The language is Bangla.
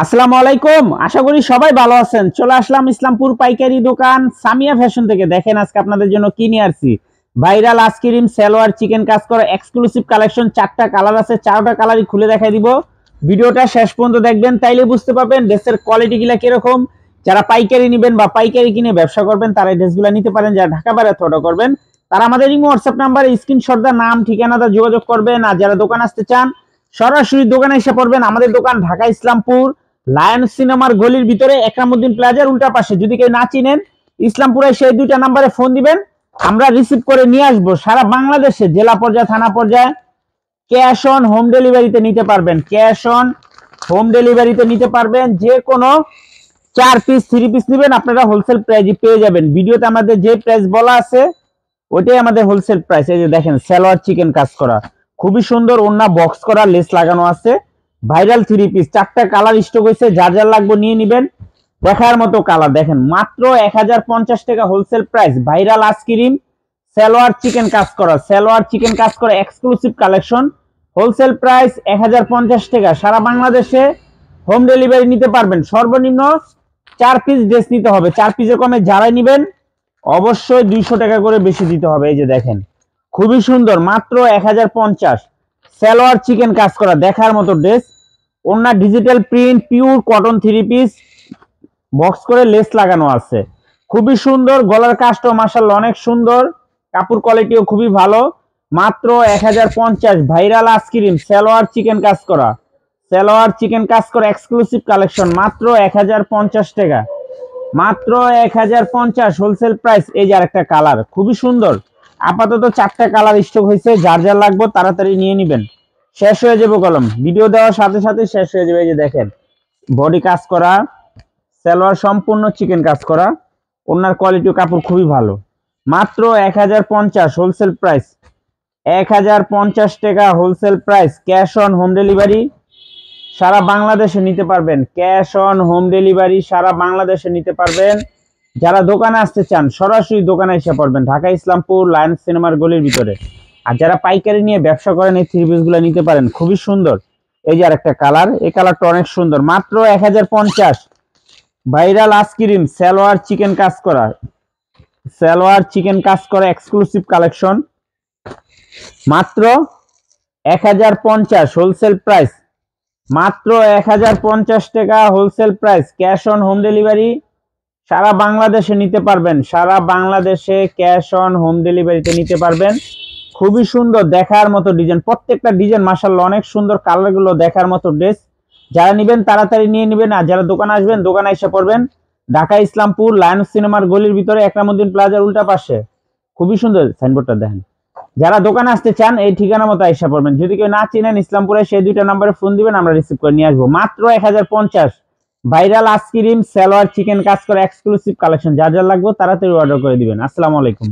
আসসালামু আলাইকুম। আশা করি সবাই ভালো আছেন। চলে আসলাম ইসলামপুর পাইকারি দোকান সামিয়া ফ্যাশন থেকে। দেখেন আজকে আপনাদের জন্য কি নিয়ে আসছি। ভাইরাল আইসক্রিম সালোয়ার চিকেন কাজ করা এক্সক্লুসিভ কালেকশন। 4টা কালার আছে, 4টা কালারই খুলে দেখাই দিব। ভিডিওটা শেষ পর্যন্ত দেখবেন, তাইলে বুঝতে পারবেন ড্রেসের কোয়ালিটি গুলা কিরকম। যারা পাইকারি নেবেন বা পাইকারি কিনে ব্যবসা করবেন তারা এই ড্রেসগুলো নিতে পারেন। যারা ঢাকা বাইরে অর্ডার করবেন তারা আমাদের ইমো হোয়াটসঅ্যাপ নাম্বারে স্ক্রিনশট দা নাম ঠিকানাটা যোগাযোগ করবেন। আর যারা দোকান আসতে চান সরাসরি দোকানে এসে পড়বেন। আমাদের দোকান ঢাকা ইসলামপুর লায়ন সিনেমার গলির ভিতরে একরামউদ্দিন প্লাজার উল্টা পাশে। যদি কেউ না চিনেন ইসলামপুরে সেই দুইটা নাম্বারে ফোন দিবেন, আমরা রিসিভ করে নিয়ে আসবো। সারা বাংলাদেশে জেলা পর্যায়ে থানা পর্যায়ে ক্যাশ অন হোম ডেলিভারিতে নিতে পারবেন। ক্যাশ অন হোম ডেলিভারিতে নিতে পারবেন। যে কোনো 4 পিস 3 পিস নেবেন আপনারা হোলসেল প্রাইসে পেয়ে যাবেন। ভিডিওতে আমাদের যে প্রাইস বলা আছে ওইটাই আমাদের হোলসেল প্রাইস। এই যে দেখেন সালোয়ার চিকেন কাজ করা, খুবই সুন্দর। ওন্না বক্স করা, লেস লাগানো আছে। ভাইরাল 3 পিস, 4টা কালার স্টক হয়েছে। যার যার লাগবে নিয়ে নেবেন। দেখার মতো কালার দেখেন, মাত্র 1050 টাকা wholesale price. Viral ice cream salwar chicken কাজ করা, সালোয়ার চিকেন কাজ করা এক্সক্লুসিভ কালেকশন। হোলসেল প্রাইস 1050 টাকা। সারা বাংলাদেশে হোম ডেলিভারি নিতে পারবেন। সর্বনিম্ন 4 পিস ড্রেস নিতে হবে। 4 পিসের কমে যারাই নেবেন অবশ্যই 200 টাকা করে বেশি দিতে হবে। এই যে দেখেন খুবই সুন্দর, মাত্র 1050। সালোয়ার চিকেন কাজ করা দেখার মতো ড্রেস। ওন্না digital print, pure cotton 3 piece, box করে লেস লাগানো আছে। খুবই সুন্দর। গলার কাজটাও মাশাআল্লাহ অনেক সুন্দর। কাপড় কোয়ালিটিও খুবই ভালো। মাত্র 1050। ভাইরাল আইসক্রিম সালোয়ার চিকেন কাজ করা, সালোয়ার চিকেন কাজ করা এক্সক্লুসিভ কালেকশন। মাত্র 1050 টাকা, মাত্র 1050 হোলসেল প্রাইস। এই যে আরেকটা কালার খুবই সুন্দর। আপাতত 4টা কালার স্টক হয়েছে। যার যার লাগবে তাড়াতাড়ি নিয়ে নেবেন, শেষ হয়ে যাবে কলম। ভিডিও দেওয়ার সাথে সাথে শেষ হয়ে যাবে। এই যে দেখেন বডি কাজ করা, সালোয়ার সম্পূর্ণ চিকেন কাজ করা। ওনার কোয়ালিটি কাপড় খুবই ভালো। মাত্র 1050 হোলসেল প্রাইস, 1050 টাকা wholesale price. Cash on home delivery সারা বাংলাদেশে নিতে পারবেন। ক্যাশ অন হোম ডেলিভারি সারা বাংলাদেশে নিতে পারবেন। যারা দোকানে আসতে চান সরাসরি দোকানে এসে পড়বেন, ঢাকা ইসলামপুর লায়ন সিনেমার গলির ভিতরে। আর যারা পাইকারি নিয়ে ব্যবসা করেন এই 3 পিস গুলো নিতে পারেন, খুবই সুন্দর। এই যে আরেকটা কালার, এই কালারটা অনেক সুন্দর। মাত্র 1050। ভাইরাল আইসক্রিম সালোয়ার চিকেন কাজ করা, সালোয়ার চিকেন কাজ করা এক্সক্লুসিভ কালেকশন। মাত্র 1050 হোলসেল প্রাইস, মাত্র 1050 টাকা wholesale price. Cash on home delivery সারা বাংলাদেশে নিতে পারবেন। সারা বাংলাদেশে ক্যাশ অন হোম ডেলিভারিতে নিতে পারবেন। খুবই সুন্দর দেখার মতো ডিজাইন, প্রত্যেকটা ডিজাইন মাশাআল্লাহ অনেক সুন্দর। কালারগুলো দেখার মতো ড্রেস। যারা নেবেন তাড়াতাড়ি নিয়ে নেবেন। আর যারা দোকানে আসবেন দোকানে এসে পড়বেন। ঢাকা ইসলামপুর লায়ন সিনেমার গলির ভিতরে একরামউদ্দিন প্লাজার উল্টা পাশে। খুবই সুন্দর সাইনবোর্ডটা দেখেন। যারা দোকানে আসতে চান এই ঠিকানা মতো এসে পড়বেন। যদি কেউ না চিনেন ইসলামপুরে সেই দুইটা নাম্বারে ফোন দিবেন, আমরা রিসিভ করে নিয়ে আসবো। মাত্র 1050। ভাইরাল আইসক্রিম সালোয়ার চিকেন কাজ করা এক্সক্লুসিভ কালেকশন। যা যা লাগবে তাড়াতাড়ি অর্ডার করে দিবেন। আসসালামু আলাইকুম।